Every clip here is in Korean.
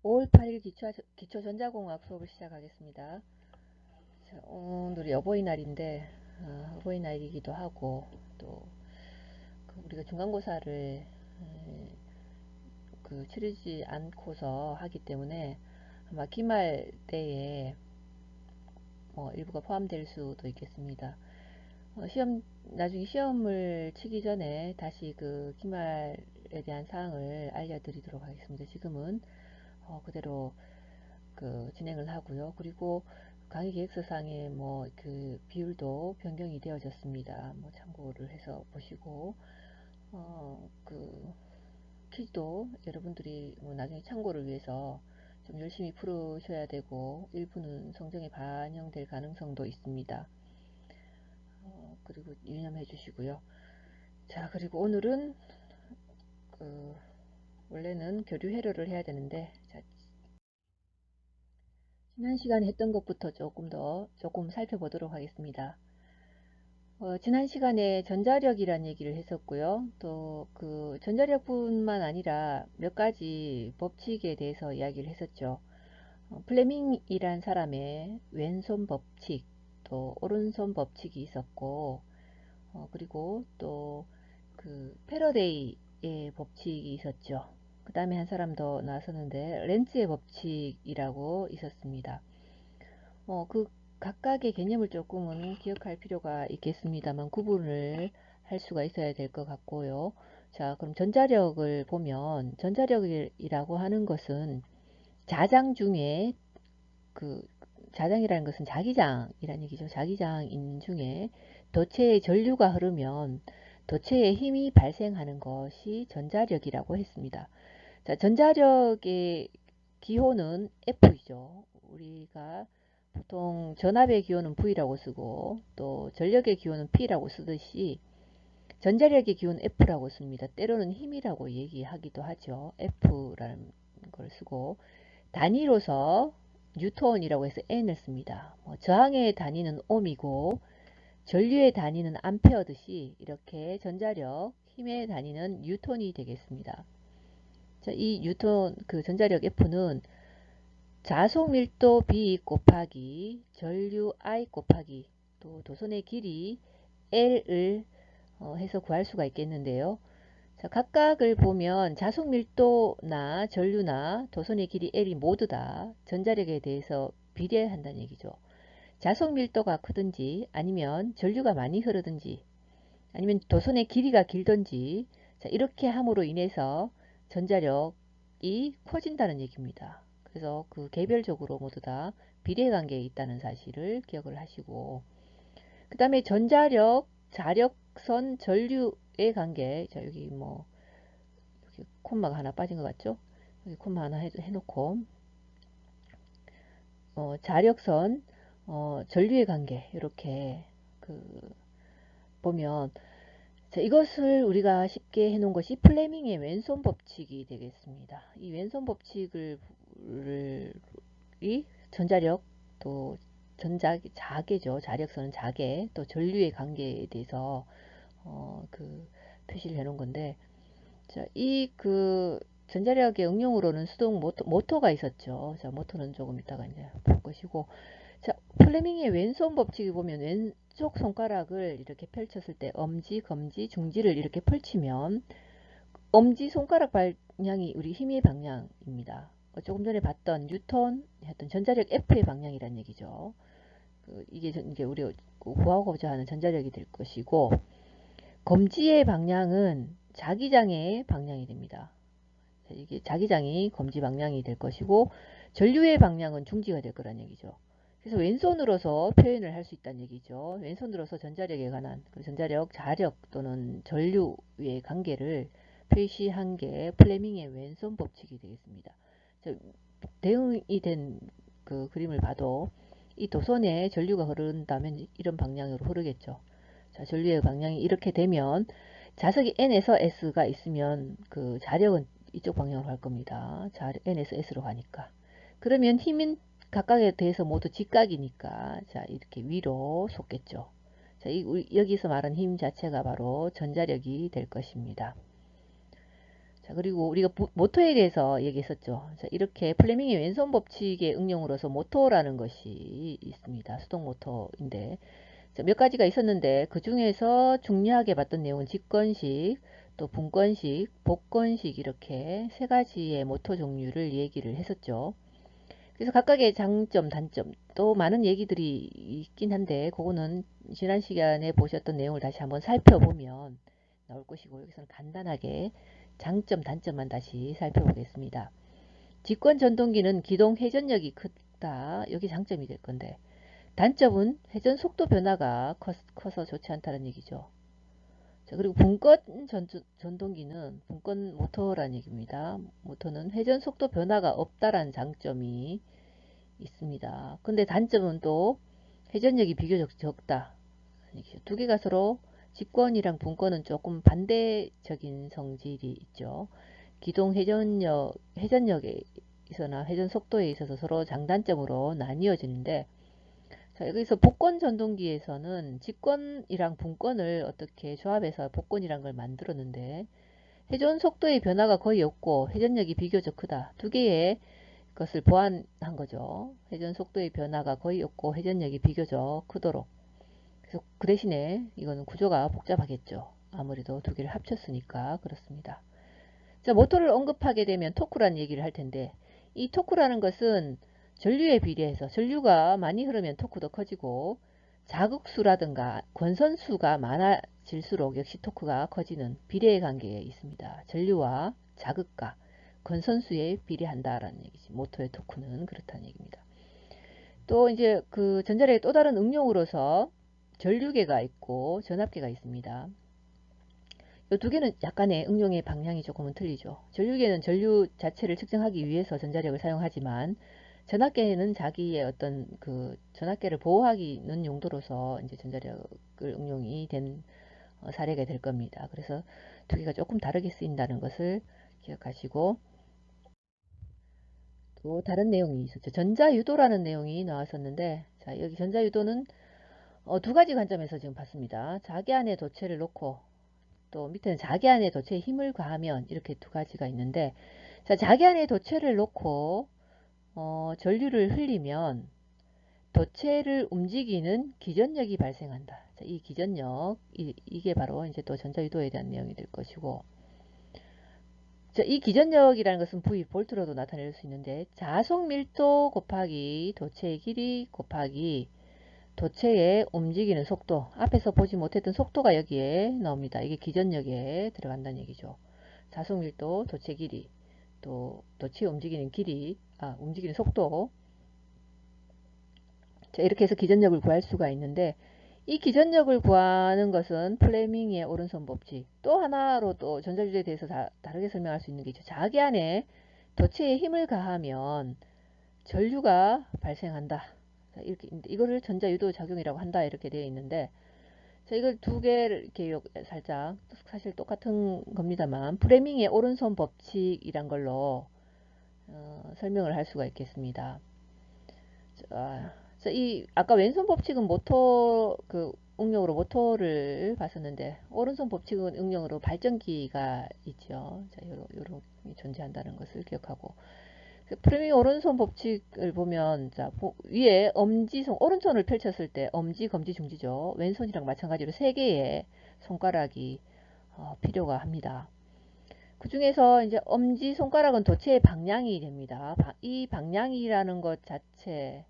5월 8일 기초전자공학 수업을 시작하겠습니다. 자, 오늘이 어버이날인데 어버이날이기도 하고 또 우리가 중간고사를 치르지 않고서 하기 때문에 아마 기말 때에 일부가 포함될 수도 있겠습니다. 나중에 시험을 치기 전에 다시 그 기말에 대한 사항을 알려드리도록 하겠습니다. 지금은 그대로 진행을 하고요. 그리고 강의 계획서상에 그 비율도 변경이 되어졌습니다. 참고를 해서 보시고 퀴즈도 여러분들이 나중에 참고를 위해서 좀 열심히 풀으셔야 되고 일부는 성적에 반영될 가능성도 있습니다. 그리고 유념해 주시고요. 자, 그리고 오늘은 원래는 교류 회로를 해야 되는데, 자, 지난 시간에 했던 것부터 조금 살펴보도록 하겠습니다. 지난 시간에 전자력이란 얘기를 했었고요. 또 그 전자력뿐만 아니라 몇 가지 법칙에 대해서 이야기를 했었죠. 플레밍이란 사람의 왼손 법칙, 또 오른손 법칙이 있었고, 그리고 또 그 패러데이의 법칙이 있었죠. 그 다음에 한 사람 더 나왔었는데 렌츠의 법칙이라고 있었습니다. 그 각각의 개념을 조금은 기억할 필요가 있겠습니다만 구분을 할 수가 있어야 될 것 같고요. 자, 그럼 전자력을 보면 전자력이라고 하는 것은 자장 중에 그 자장이라는 것은 자기장이라는 얘기죠. 자기장인 중에 도체의 전류가 흐르면 도체에 힘이 발생하는 것이 전자력이라고 했습니다. 자, 전자력의 기호는 F이죠. 우리가 보통 전압의 기호는 V라고 쓰고 또 전력의 기호는 P라고 쓰듯이 전자력의 기호는 F라고 씁니다. 때로는 힘이라고 얘기하기도 하죠. F라는 걸 쓰고 단위로서 뉴턴이라고 해서 N을 씁니다. 저항의 단위는 옴이고 전류의 단위는 암페어듯이 이렇게 전자력, 힘의 단위는 뉴턴이 되겠습니다. 자, 이 뉴턴 전자력 F는 자속 밀도 B 곱하기 전류 I 곱하기 또 도선의 길이 L을 해서 구할 수가 있겠는데요. 자, 각각을 보면 자속 밀도나 전류나 도선의 길이 L이 모두 다 전자력에 대해서 비례한다는 얘기죠. 자속 밀도가 크든지 아니면 전류가 많이 흐르든지 아니면 도선의 길이가 길든지 자, 이렇게 함으로 인해서 전자력이 커진다는 얘기입니다. 그래서 그 개별적으로 모두 다 비례관계에 있다는 사실을 기억을 하시고 그 다음에 전자력, 자력선, 전류의 관계 자, 여기 여기 콤마가 하나 빠진 것 같죠? 여기 콤마 하나 해놓고 자력선, 전류의 관계 이렇게 보면 자, 이것을 우리가 쉽게 해놓은 것이 플레밍의 왼손 법칙이 되겠습니다. 이 왼손 법칙을 이 전자력 또 자계죠. 자력선은 자계 또 전류의 관계에 대해서 표시를 해놓은 건데 자, 전자력의 응용으로는 수동 모터가 있었죠. 자, 모터는 조금 이따가 이제 볼 것이고 자, 플레밍의 왼손 법칙이 보면 왼쪽 손가락을 이렇게 펼쳤을 때 엄지, 검지, 중지를 이렇게 펼치면 엄지 손가락 방향이 우리 힘의 방향입니다. 조금 전에 봤던 뉴턴 했던 전자력 F의 방향이란 얘기죠. 이게 우리 구하고자 하는 전자력이 될 것이고 검지의 방향은 자기장의 방향이 됩니다. 이게 자기장이 검지 방향이 될 것이고 전류의 방향은 중지가 될 거란 얘기죠. 그래서 왼손으로서 표현을 할 수 있다는 얘기죠. 왼손으로서 전자력에 관한 전자력, 자력 또는 전류의 관계를 표시한 게 플레밍의 왼손 법칙이 되겠습니다. 대응이 된 그림을 봐도 이 도선에 전류가 흐른다면 이런 방향으로 흐르겠죠. 자, 전류의 방향이 이렇게 되면 자석이 N에서 S가 있으면 그 자력은 이쪽 방향으로 갈 겁니다. N에서 S로 가니까. 그러면 힘은 각각에 대해서 모두 직각이니까 자, 이렇게 위로 솟겠죠. 자, 여기서 말한 힘 자체가 바로 전자력이 될 것입니다. 자, 그리고 우리가 모토에 대해서 얘기했었죠. 자, 이렇게 플레밍의 왼손 법칙의 응용으로서 모토라는 것이 있습니다. 수동 모토인데 자, 몇 가지가 있었는데 그 중에서 중요하게 봤던 내용은 직권식, 또 분권식, 복권식 이렇게 세 가지의 모토 종류를 얘기를 했었죠. 그래서 각각의 장점, 단점 또 많은 얘기들이 있긴 한데 그거는 지난 시간에 보셨던 내용을 다시 한번 살펴보면 나올 것이고 여기서는 간단하게 장점, 단점만 다시 살펴보겠습니다. 직권 전동기는 기동 회전력이 크다. 여기 장점이 될 건데 단점은 회전 속도 변화가 커서 좋지 않다는 얘기죠. 자, 그리고 분권 전동기는 분권 모터라는 얘기입니다. 모터는 회전 속도 변화가 없다라는 장점이 있습니다. 근데 단점은 또 회전력이 비교적 적다. 두 개가 서로 직권이랑 분권은 조금 반대적인 성질이 있죠. 기동 회전력에 있어나 회전 속도에 있어서 서로 장단점으로 나뉘어지는데 자, 여기서 복권 전동기에서는 직권이랑 분권을 어떻게 조합해서 복권이란 걸 만들었는데 회전 속도의 변화가 거의 없고 회전력이 비교적 크다. 두 개의 것을 보완한 거죠. 회전 속도의 변화가 거의 없고 회전력이 비교적 크도록. 그래서 그 대신에 이거는 구조가 복잡하겠죠. 아무래도 두 개를 합쳤으니까 그렇습니다. 자, 모터를 언급하게 되면 토크라는 얘기를 할 텐데 이 토크라는 것은 전류에 비례해서 전류가 많이 흐르면 토크도 커지고 자극수라든가 권선수가 많아질수록 역시 토크가 커지는 비례의 관계에 있습니다. 전류와 자극과 권선수에 비례한다라는 얘기지. 모터의 토크는 그렇다는 얘기입니다. 또 이제 그 전자력의 또 다른 응용으로서 전류계가 있고 전압계가 있습니다. 이 두 개는 약간의 응용의 방향이 조금은 틀리죠. 전류계는 전류 자체를 측정하기 위해서 전자력을 사용하지만 전압계는 자기의 어떤 그 전압계를 보호하기는 용도로서 이제 전자력을 응용이 된 사례가 될 겁니다. 그래서 두 개가 조금 다르게 쓰인다는 것을 기억하시고 또 다른 내용이 있었죠. 전자유도라는 내용이 나왔었는데 자, 여기 전자유도는 두 가지 관점에서 지금 봤습니다. 자기 안에 도체를 놓고 또 밑에는 자기 안에 도체에 힘을 가하면 이렇게 두 가지가 있는데 자, 자기 안에 도체를 놓고 전류를 흘리면 도체를 움직이는 기전력이 발생한다. 자, 이 기전력 이게 바로 이제 또 전자유도에 대한 내용이 될 것이고 자, 이 기전력이라는 것은 V 볼트로도 나타낼 수 있는데 자속 밀도 곱하기 도체의 길이 곱하기 도체의 움직이는 속도 앞에서 보지 못했던 속도가 여기에 나옵니다. 이게 기전력에 들어간다는 얘기죠. 자속 밀도, 도체 길이, 또 도체 움직이는 길이, 움직이는 속도. 자, 이렇게 해서 기전력을 구할 수가 있는데 이 기전력을 구하는 것은 플레밍의 오른손 법칙. 또 하나로 또 전자주제에 대해서 다르게 설명할 수 있는 게 있죠. 자기 안에 도체에 힘을 가하면 전류가 발생한다. 자, 이렇게 이거를 전자유도 작용이라고 한다 이렇게 되어 있는데 자, 이걸 두 개를 이렇게 살짝 사실 똑같은 겁니다만 플레밍의 오른손 법칙이란 걸로 설명을 할 수가 있겠습니다. 자, 이 아까 왼손 법칙은 모터 그 응용으로 모터를 봤었는데 오른손 법칙은 응용으로 발전기가 있죠. 자, 요런 존재한다는 것을 기억하고 프레밍 오른손 법칙을 보면 자, 위에 엄지손 오른손을 펼쳤을 때 엄지, 검지, 중지죠. 왼손이랑 마찬가지로 세 개의 손가락이 필요가 합니다. 그 중에서 이제 엄지 손가락은 도체의 방향이 됩니다. 이 방향이라는 것 자체가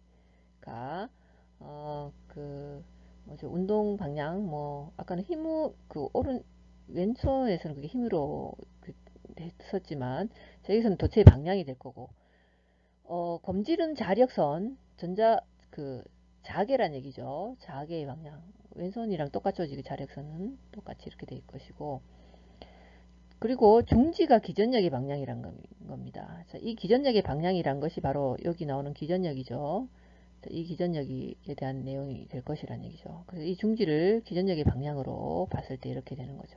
그 뭐죠? 운동 방향 뭐 아까는 힘으로 그 왼손에서는 그게 힘으로 했었지만 저기서는 도체의 방향이 될 거고 검질은 자력선 전자 그 자계란 얘기죠. 자계의 방향 왼손이랑 똑같죠. 지금 자력선은 똑같이 이렇게 될 것이고 그리고 중지가 기전력의 방향이란 겁니다. 자, 이 기전력의 방향이란 것이 바로 여기 나오는 기전력이죠. 이 기전력에 대한 내용이 될 것이란 얘기죠. 그래서 이 중지를 기전력의 방향으로 봤을 때 이렇게 되는 거죠.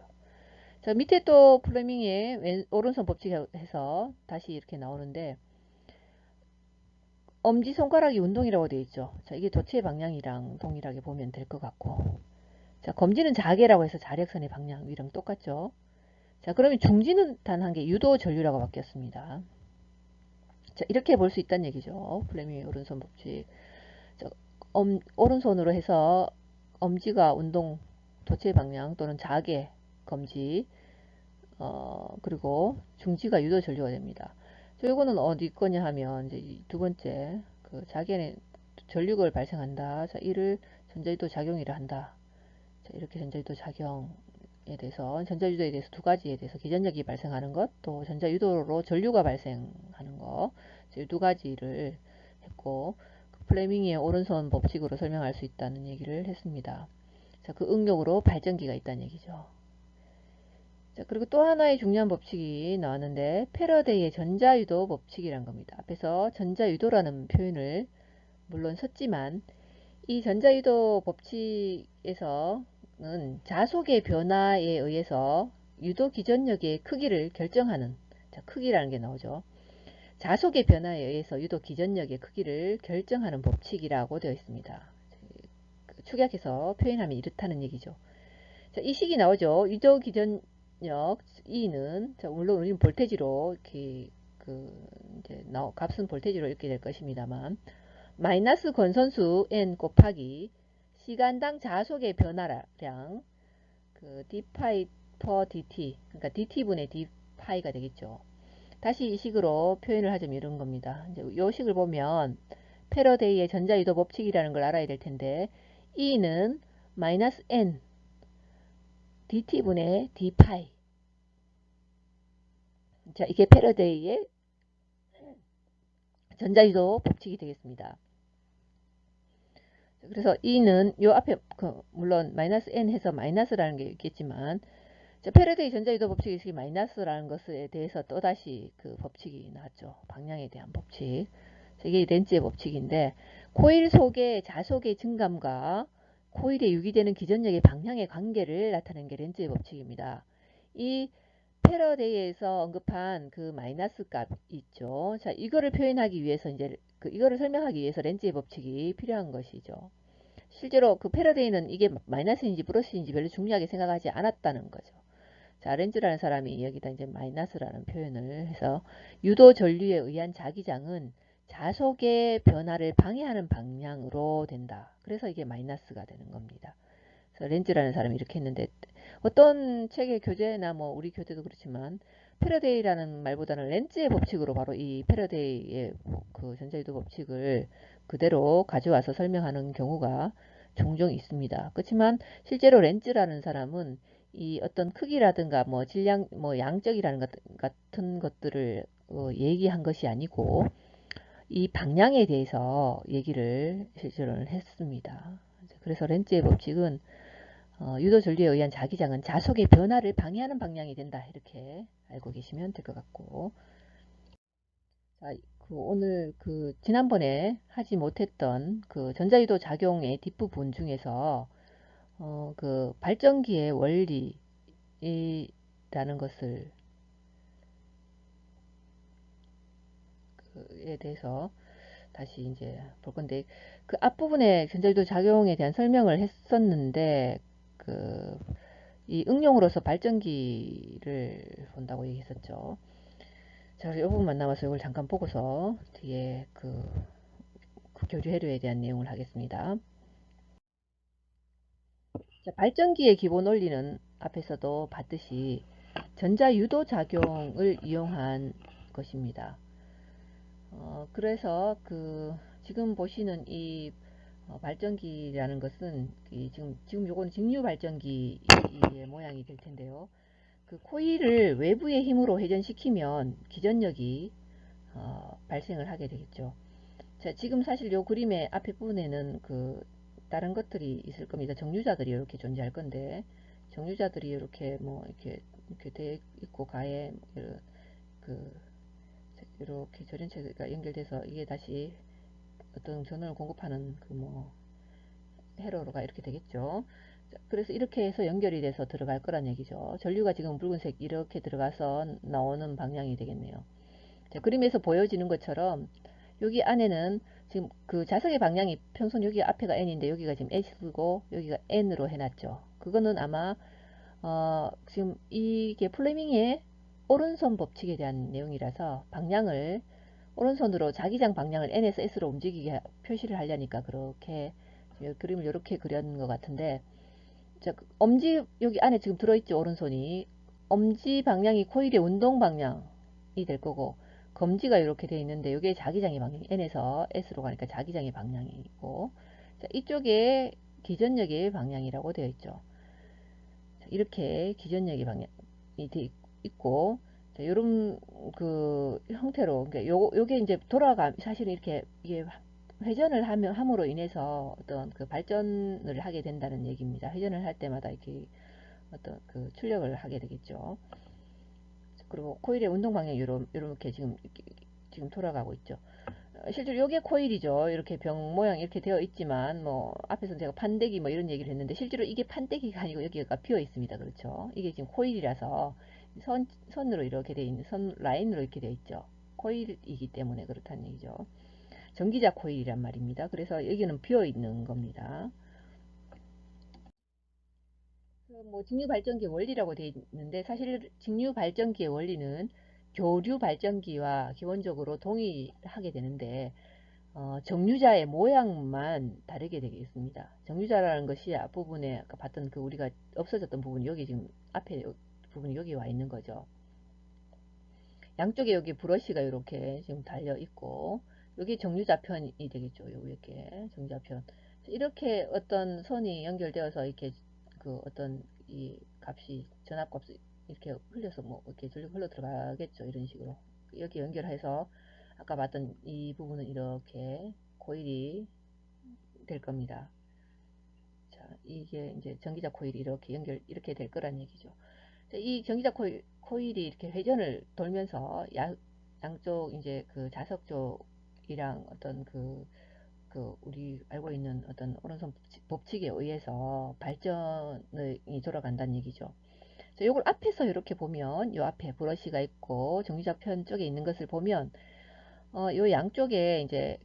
자, 밑에 또 플레밍의 오른손 법칙에서 다시 이렇게 나오는데 엄지손가락이 운동이라고 되어 있죠. 자, 이게 도체의 방향이랑 동일하게 보면 될 것 같고 자, 검지는 자계라고 해서 자력선의 방향 위랑 똑같죠. 자, 그러면 중지는 단 한 개, 유도 전류라고 바뀌었습니다. 자, 이렇게 볼 수 있다는 얘기죠. 플레밍의 오른손 법칙. 자, 오른손으로 해서 엄지가 운동 도체 방향 또는 자개 검지, 그리고 중지가 유도 전류가 됩니다. 자, 이거는 어디 거냐 하면 이제 두 번째 그 자개는 전류를 발생한다. 자, 이를 전자유도 작용이라 한다. 자, 이렇게 전자유도 작용에 대해서 전자유도에 대해서 두 가지에 대해서 기전력이 발생하는 것, 또 전자유도로 전류가 발생하는 것, 이 두 가지를 했고 플레밍의 오른손 법칙으로 설명할 수 있다는 얘기를 했습니다. 자, 그 응용으로 발전기가 있다는 얘기죠. 자, 그리고 또 하나의 중요한 법칙이 나왔는데 패러데이의 전자유도 법칙이란 겁니다. 앞에서 전자유도라는 표현을 물론 썼지만 이 전자유도 법칙에서는 자속의 변화에 의해서 유도 기전력의 크기를 결정하는, 자, 크기라는 게 나오죠. 자속의 변화에 의해서 유도 기전력의 크기를 결정하는 법칙이라고 되어 있습니다. 축약해서 표현하면 이렇다는 얘기죠. 자, 이 식이 나오죠. 유도 기전력 E는, 자, 물론 우리는 볼테지로 이렇게 이제 값은 볼테지로 이렇게 될 것입니다만, 마이너스 건선수 n 곱하기 시간당 자속의 변화량 d파이 per dt, 그러니까 dt분의 d파이가 되겠죠. 다시 이 식으로 표현을 하자면 이런 겁니다. 이제 이 식을 보면 패러데이의 전자유도 법칙이라는 걸 알아야 될 텐데 E는 마이너스 n dt분의 d파이. 자, 이게 패러데이의 전자유도 법칙이 되겠습니다. 그래서 E는 요 앞에 물론 마이너스 n 해서 마이너스라는 게 있겠지만, 자, 패러데이 전자유도 법칙이 마이너스라는 것에 대해서 또다시 그 법칙이 나왔죠. 방향에 대한 법칙. 이게 렌즈의 법칙인데, 코일 속의 자속의 증감과 코일에 유기되는 기전력의 방향의 관계를 나타내는 게 렌즈의 법칙입니다. 이 패러데이에서 언급한 그 마이너스 값 있죠. 자, 이거를 표현하기 위해서 이제 이거를 설명하기 위해서 렌즈의 법칙이 필요한 것이죠. 실제로 그 패러데이는 이게 마이너스인지 플러스인지 별로 중요하게 생각하지 않았다는 거죠. 자, 렌즈라는 사람이 여기다 이제 마이너스라는 표현을 해서 유도 전류에 의한 자기장은 자속의 변화를 방해하는 방향으로 된다. 그래서 이게 마이너스가 되는 겁니다. 그래서 렌즈라는 사람이 이렇게 했는데 어떤 책의 교재나 뭐 우리 교재도 그렇지만 패러데이라는 말보다는 렌즈의 법칙으로 바로 이 패러데이의 그 전자유도 법칙을 그대로 가져와서 설명하는 경우가 종종 있습니다. 그렇지만 실제로 렌즈라는 사람은 이 어떤 크기라든가 뭐 질량, 뭐 양적이라는 것 같은 것들을 얘기한 것이 아니고 이 방향에 대해서 얘기를 실제로는 했습니다. 그래서 렌즈의 법칙은 유도 전류에 의한 자기장은 자속의 변화를 방해하는 방향이 된다. 이렇게 알고 계시면 될 것 같고, 자, 오늘 지난번에 하지 못했던 그 전자유도 작용의 뒷부분 중에서 그 발전기의 원리라는 것을 에 대해서 다시 이제 볼 건데, 그 앞부분에 전자유도 작용에 대한 설명을 했었는데 이 응용으로서 발전기를 본다고 얘기했었죠. 자, 이 부분만 남아서 이걸 잠깐 보고서 뒤에 그 교류 회로에 대한 내용을 하겠습니다. 자, 발전기의 기본 원리는 앞에서도 봤듯이 전자유도 작용을 이용한 것입니다. 그래서 지금 보시는 이 발전기라는 것은 지금 요건 직류 발전기의 모양이 될 텐데요. 그 코일을 외부의 힘으로 회전시키면 기전력이 발생을 하게 되겠죠. 자, 지금 사실 요 그림의 앞에 부분에는 다른 것들이 있을 겁니다. 정류자들이 이렇게 존재할 건데, 정류자들이 이렇게 뭐 이렇게 돼 있고 가에 이렇게 전연체가 연결돼서 이게 다시 어떤 전원을 공급하는 회로가 이렇게 되겠죠. 자, 그래서 이렇게 해서 연결이 돼서 들어갈 거란 얘기죠. 전류가 지금 붉은색 이렇게 들어가서 나오는 방향이 되겠네요. 자, 그림에서 보여지는 것처럼 여기 안에는 지금 그 자석의 방향이 평소는 여기 앞에가 n인데 여기가 지금 s고 여기가 n으로 해놨죠. 그거는 아마 지금 이게 플레밍의 오른손 법칙에 대한 내용이라서 방향을 오른손으로 자기장 방향을 N에서 S로 움직이게 표시를 하려니까 그렇게 그림을 이렇게 그렸는 것 같은데, 자, 엄지 여기 안에 지금 들어있죠. 오른손이 엄지 방향이 코일의 운동 방향이 될 거고, 검지가 이렇게 되어 있는데 이게 자기장의 방향, N에서 S로 가니까 자기장의 방향이고, 자, 이쪽에 기전력의 방향이라고 되어 있죠. 자, 이렇게 기전력의 방향이 되어 있고, 자, 요런 그 형태로, 그러니까 요게 이제 사실은 이렇게 이게 회전을 함으로 인해서 어떤 그 발전을 하게 된다는 얘기입니다. 회전을 할 때마다 이렇게 어떤 그 출력을 하게 되겠죠. 그리고 코일의 운동 방향이 이렇게 지금 돌아가고 있죠. 실제로 이게 코일이죠. 이렇게 병 모양 이렇게 되어 있지만, 뭐 앞에서 제가 판때기 뭐 이런 얘기를 했는데, 실제로 이게 판때기가 아니고 여기가 비어 있습니다. 그렇죠? 이게 지금 코일이라서 선으로 이렇게 되어 있는, 선 라인으로 이렇게 되어 있죠. 코일이기 때문에 그렇다는 얘기죠. 전기자 코일이란 말입니다. 그래서 여기는 비어 있는 겁니다. 뭐 직류 발전기의 원리라고 되어 있는데, 사실 직류 발전기의 원리는 교류 발전기와 기본적으로 동일하게 되는데, 정류자의 모양만 다르게 되겠습니다. 정류자라는 것이 앞부분에 아까 봤던 그 우리가 없어졌던 부분이 여기 지금 앞에 부분이 여기 와 있는 거죠. 양쪽에 여기 브러쉬가 이렇게 지금 달려 있고, 여기 정류자편이 되겠죠. 이렇게 정류자편. 이렇게 어떤 선이 연결되어서 이렇게 그 어떤 이 값이 전압값이 이렇게 흘려서 뭐 이렇게 흘러 들어가겠죠. 이런 식으로 여기 연결해서 아까 봤던 이 부분은 이렇게 코일이 될 겁니다. 자, 이게 이제 전기자 코일이 이렇게 이렇게 될 거란 얘기죠. 이 전기자 코일이 이렇게 회전을 돌면서 양쪽 이제 그 자석 쪽이랑 어떤 그 우리 알고 있는 어떤 오른손 법칙에 의해서 발전이 돌아간다는 얘기죠. 자, 요걸 앞에서 이렇게 보면, 요 앞에 브러쉬가 있고 정류자편 쪽에 있는 것을 보면, 요 양쪽에 이제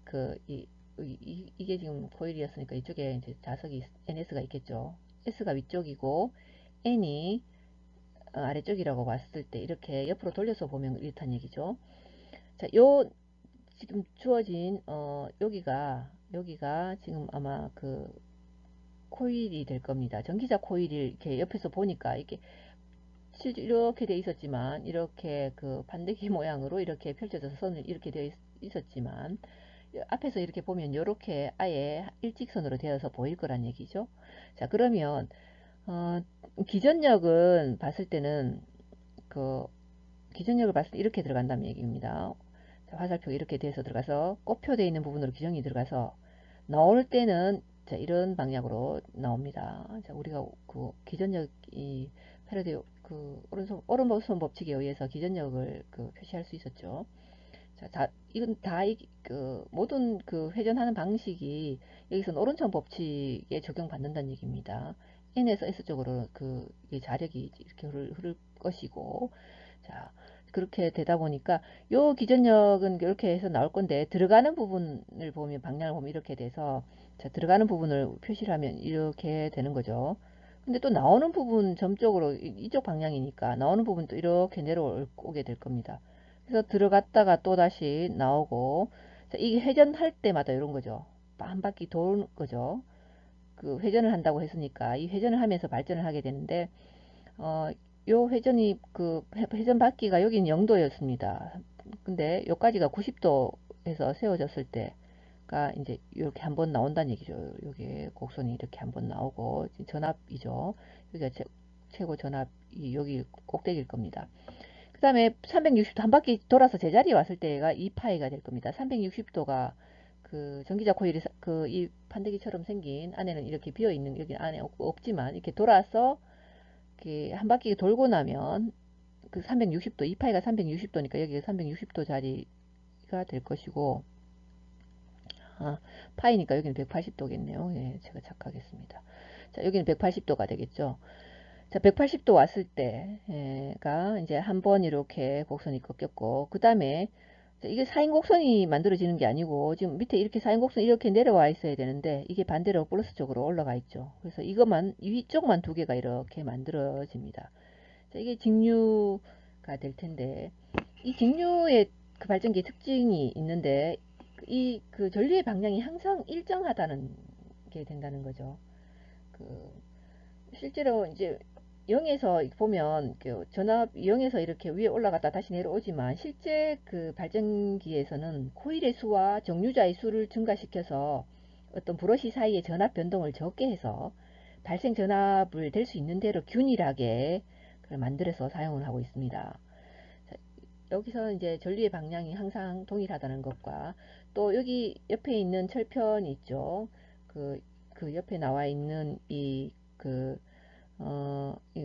이게 지금 코일이었으니까 이쪽에 이제 자석이 NS가 있겠죠. S가 위쪽이고 N이 아래쪽이라고 봤을 때 이렇게 옆으로 돌려서 보면 이렇다는 얘기죠. 자, 지금 주어진 여기가 지금 아마 그 코일이 될 겁니다. 전기자 코일이 이렇게 옆에서 보니까 이렇게 실제 이렇게 돼 있었지만, 이렇게 그 반대기 모양으로 이렇게 펼쳐져서 선을 이렇게 되어 있었지만, 앞에서 이렇게 보면 이렇게 아예 일직선으로 되어서 보일 거란 얘기죠. 자, 그러면 기전력은 봤을 때는 그 기전력을 봤을 때 이렇게 들어간다는 얘기입니다. 자, 화살표 이렇게 돼서 들어가서 꼽혀되어 있는 부분으로 기전이 들어가서 나올 때는 자, 이런 방향으로 나옵니다. 자, 우리가 그 기전력이 패러디 그 오른손 법칙에 의해서 기전력을 그 표시할 수 있었죠. 자, 이건 그 모든 그 회전하는 방식이 여기서는 오른손 법칙에 적용받는다는 얘기입니다. N에서 S 쪽으로 그 자력이 이렇게 흐를 것이고, 자, 그렇게 되다 보니까 요 기전력은 이렇게 해서 나올 건데, 들어가는 부분을 보면 방향을 보면 이렇게 돼서, 자, 들어가는 부분을 표시를 하면 이렇게 되는 거죠. 근데 또 나오는 부분 점적으로 이쪽 방향이니까 나오는 부분도 이렇게 내려오게 될 겁니다. 그래서 들어갔다가 또 다시 나오고, 자, 이게 회전할 때마다 이런 거죠. 한 바퀴 도는 거죠. 그 회전을 한다고 했으니까 이 회전을 하면서 발전을 하게 되는데, 요 회전이 그 회전 바퀴가 여기는 0도였습니다. 근데 여기까지가 90도에서 세워졌을 때가 이제 이렇게 한번 나온다는 얘기죠. 여기 곡선이 이렇게 한번 나오고 전압이죠. 여기가 최고 전압이 여기 꼭대기일 겁니다. 그 다음에 360도 한 바퀴 돌아서 제자리에 왔을 때가 2파이가 될 겁니다. 360도가 그 전기자 코일이 그 이 판때기처럼 생긴 안에는 이렇게 비어 있는 여기 안에 없지만 이렇게 돌아서 이렇게 한 바퀴 돌고 나면 그 360도 2파이가 360도니까 여기가 360도 자리가 될 것이고, 파이니까 여기는 180도겠네요. 예, 제가 착각했습니다. 자, 여기는 180도가 되겠죠. 자, 180도 왔을 때가 이제 한번 이렇게 곡선이 꺾였고, 그 다음에 이게 4인 곡선이 만들어지는 게 아니고 지금 밑에 이렇게 4인 곡선 이렇게 내려와 있어야 되는데 이게 반대로 플러스 쪽으로 올라가 있죠. 그래서 이것만 위쪽만 두 개가 이렇게 만들어집니다. 자, 이게 직류가 될 텐데 이 직류의 그 발전기의 특징이 있는데 이 그 전류의 방향이 항상 일정하다는 게 된다는 거죠. 그 실제로 이제 0에서 보면 그 전압 0에서 이렇게 위에 올라갔다 다시 내려오지만 실제 그 발전기에서는 코일의 수와 정류자의 수를 증가시켜서 어떤 브러시 사이의 전압 변동을 적게 해서 발생 전압을 될 수 있는 대로 균일하게 만들어서 사용을 하고 있습니다. 여기서 이제 전류의 방향이 항상 동일하다는 것과 또 여기 옆에 있는 철편이 있죠. 그 옆에 나와 있는 이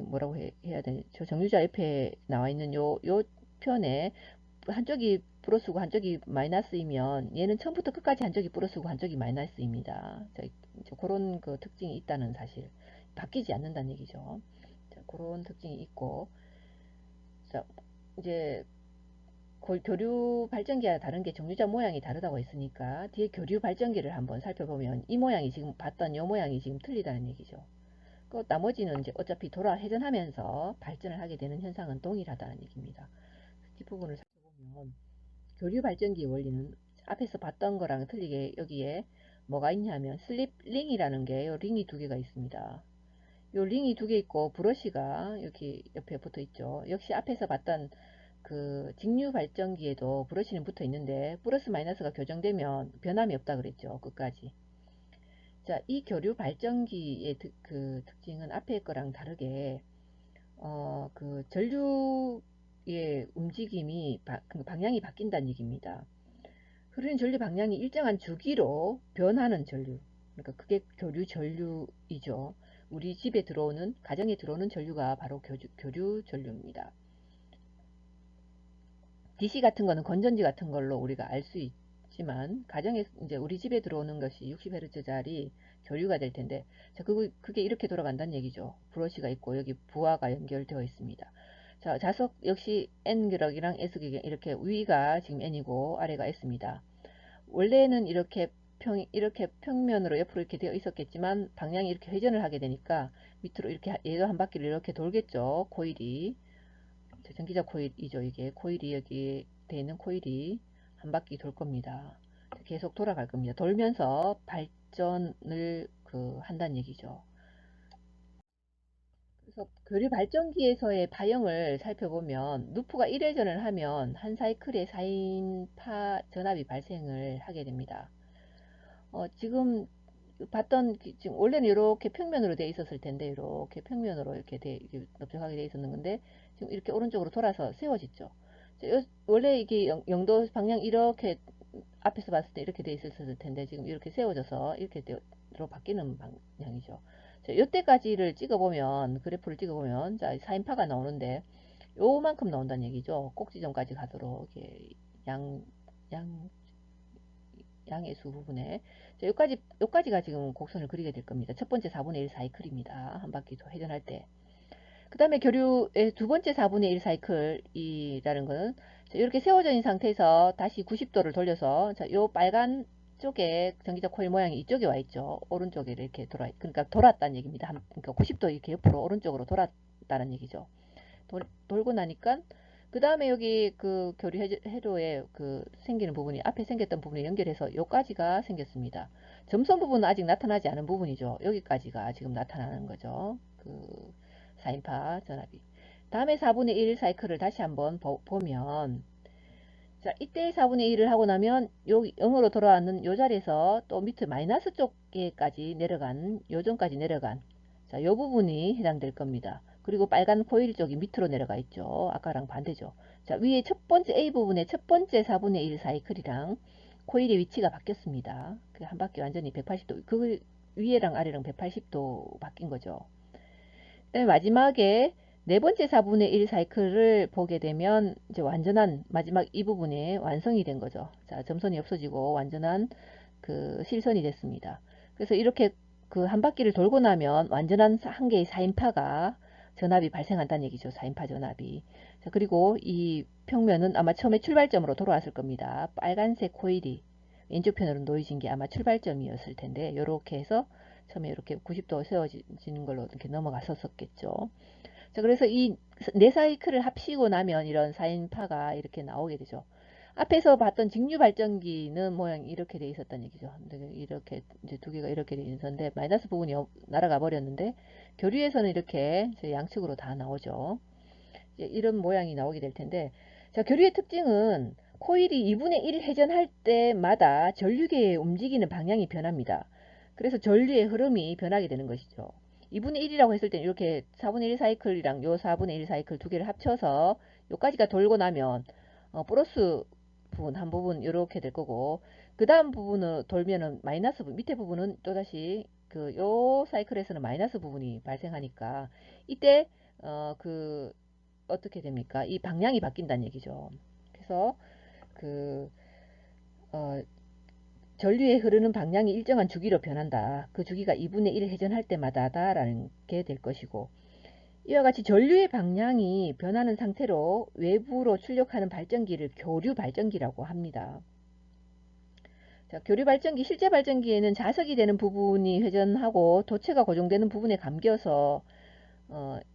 뭐라고 해야 되지? 저 정류자 옆에 나와 있는 요 편에 한쪽이 플러스고 한쪽이 마이너스이면 얘는 처음부터 끝까지 한쪽이 플러스고 한쪽이 마이너스입니다. 자, 그런 그 특징이 있다는 사실. 바뀌지 않는다는 얘기죠. 자, 그런 특징이 있고, 자, 이제 교류 발전기와 다른 게 정류자 모양이 다르다고 했으니까 뒤에 교류 발전기를 한번 살펴보면 이 모양이 지금 봤던 이 모양이 지금 틀리다는 얘기죠. 그 나머지는 이제 어차피 회전하면서 발전을 하게 되는 현상은 동일하다는 얘기입니다. 뒷부분을 살펴보면 교류 발전기의 원리는 앞에서 봤던 거랑 틀리게 여기에 뭐가 있냐면 슬립 링이라는 게 요 링이 두 개가 있습니다. 요 링이 두 개 있고 브러쉬가 여기 옆에 붙어 있죠. 역시 앞에서 봤던 그 직류 발전기에도 브러쉬는 붙어 있는데 플러스 마이너스가 교정되면 변함이 없다 그랬죠. 끝까지. 자, 이 교류 발전기의 그 특징은 앞에 거랑 다르게 그 전류의 움직임이 그 방향이 바뀐다는 얘기입니다. 흐르는 전류 방향이 일정한 주기로 변하는 전류. 그러니까 그게 교류 전류이죠. 우리 집에 들어오는 가정에 들어오는 전류가 바로 교류 전류입니다. DC 같은 거는 건전지 같은 걸로 우리가 알 수 있지만 가정에 이제 우리 집에 들어오는 것이 60Hz짜리 교류가 될 텐데 자, 그게 이렇게 돌아간다는 얘기죠. 브러쉬가 있고 여기 부하가 연결되어 있습니다. 자, 자석 역시 N기럭이랑 S기럭 이렇게 위가 지금 N이고 아래가 S입니다. 원래는 이렇게 평면으로 옆으로 이렇게 되어 있었겠지만 방향이 이렇게 회전을 하게 되니까 밑으로 이렇게 얘도 한 바퀴를 이렇게 돌겠죠. 코일이 전기자 코일이죠. 이게 코일이 여기 돼 있는 코일이 한 바퀴 돌 겁니다. 계속 돌아갈 겁니다. 돌면서 발전을 한다는 얘기죠. 그래서 교류 발전기에서의 파형을 살펴보면 루프가 1회전을 하면 한 사이클에 4인파 전압이 발생을 하게 됩니다. 지금 봤던 지금 원래는 이렇게 평면으로 되어 있었을 텐데 이렇게 평면으로 이렇게 넓적하게 되어 있었는 건데 지금 이렇게 오른쪽으로 돌아서 세워졌죠. 원래 이게 영도 방향 이렇게 앞에서 봤을 때 이렇게 되어 있었을 텐데 지금 이렇게 세워져서 이렇게로 바뀌는 방향이죠. 이때까지를 찍어보면 그래프를 찍어보면 자 4인파가 나오는데 요만큼 나온다는 얘기죠. 꼭지점까지 가도록 이렇게 양 양의 수 부분에 자, 여기까지가 지금 곡선을 그리게 될 겁니다. 첫 번째 4분의 1 사이클입니다. 한 바퀴 더 회전할 때. 그 다음에 교류의 두 번째 4분의 1 사이클이라는 것은 자, 이렇게 세워져 있는 상태에서 다시 90도를 돌려서 자, 요 빨간 쪽에 전기적 코일 모양이 이쪽에 와 있죠. 오른쪽에 이렇게 그러니까 돌았다는 얘기입니다. 그러니까 90도 이렇게 옆으로 오른쪽으로 돌았다는 얘기죠. 돌고 나니까 그 다음에 여기 그 교류 회로에 생기는 부분이 앞에 생겼던 부분이 연결해서 여기까지가 생겼습니다. 점선 부분은 아직 나타나지 않은 부분이죠. 여기까지가 지금 나타나는 거죠. 4인파 전압이. 다음에 4분의 1 사이클을 다시 한번 보면 자, 이때 4분의 1을 하고 나면 요 0으로 돌아왔는 요 자리에서 또 밑에 마이너스 쪽에까지 내려간 요점까지 내려간 자, 요 부분이 해당될 겁니다. 그리고 빨간 코일 쪽이 밑으로 내려가 있죠. 아까랑 반대죠. 자, 위에 첫 번째 A 부분의 첫 번째 4분의 1 사이클이랑 코일의 위치가 바뀌었습니다. 한 바퀴 완전히 180도, 그 위에랑 아래랑 180도 바뀐 거죠. 그다음에 마지막에 네 번째 4분의 1 사이클을 보게 되면 이제 완전한 마지막 이 부분이 완성이 된 거죠. 자, 점선이 없어지고 완전한 실선이 됐습니다. 그래서 이렇게 한 바퀴를 돌고 나면 완전한 한 개의 4인파가 전압이 발생한다는 얘기죠. 4인파 전압이. 자, 그리고 이 평면은 아마 처음에 출발점으로 돌아왔을 겁니다. 빨간색 코일이 왼쪽 편으로 놓여진 게 아마 출발점이었을 텐데, 이렇게 해서 처음에 이렇게 90도 세워지는 걸로 이렇게 넘어갔었겠죠. 자, 그래서 이 네 사이클을 합치고 나면 이런 4인파가 이렇게 나오게 되죠. 앞에서 봤던 직류 발전기는 모양이 이렇게 돼 있었던 얘기죠. 이렇게 이제 두 개가 이렇게 돼 있었는데 마이너스 부분이 날아가 버렸는데, 교류에서는 이렇게 양측으로 다 나오죠. 이런 모양이 나오게 될 텐데, 자, 교류의 특징은 코일이 2분의 1 회전할 때마다 전류계의 움직이는 방향이 변합니다. 그래서 전류의 흐름이 변하게 되는 것이죠. 2분의 1이라고 했을 때 이렇게 4분의 1 사이클이랑 요 4분의 1 사이클 두 개를 합쳐서 요까지가 돌고 나면 플러스 부분 한 부분 이렇게 될 거고, 그 다음 부분을 돌면은 마이너스 부분, 밑에 부분은 또다시 요 사이클에서는 마이너스 부분이 발생하니까 이때 어떻게 됩니까? 이 방향이 바뀐다는 얘기죠. 그래서 그 어, 전류의 흐르는 방향이 일정한 주기로 변한다. 그 주기가 2분의 1 회전할 때마다다라는 게 될 것이고, 이와 같이 전류의 방향이 변하는 상태로 외부로 출력하는 발전기를 교류 발전기라고 합니다. 자, 교류 발전기, 실제 발전기에는 자석이 되는 부분이 회전하고 도체가 고정되는 부분에 감겨서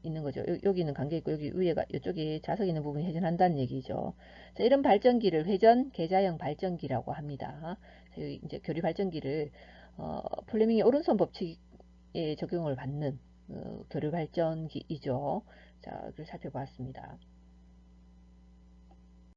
있는 거죠. 여기는 관계 있고 여기 위에가 이쪽이 자석 있는 부분이 회전한다는 얘기죠. 자, 이런 발전기를 회전 계자형 발전기라고 합니다. 자, 이제 교류 발전기를 플레밍의 오른손 법칙에 적용을 받는 교류 발전기이죠. 자, 그걸 살펴보았습니다.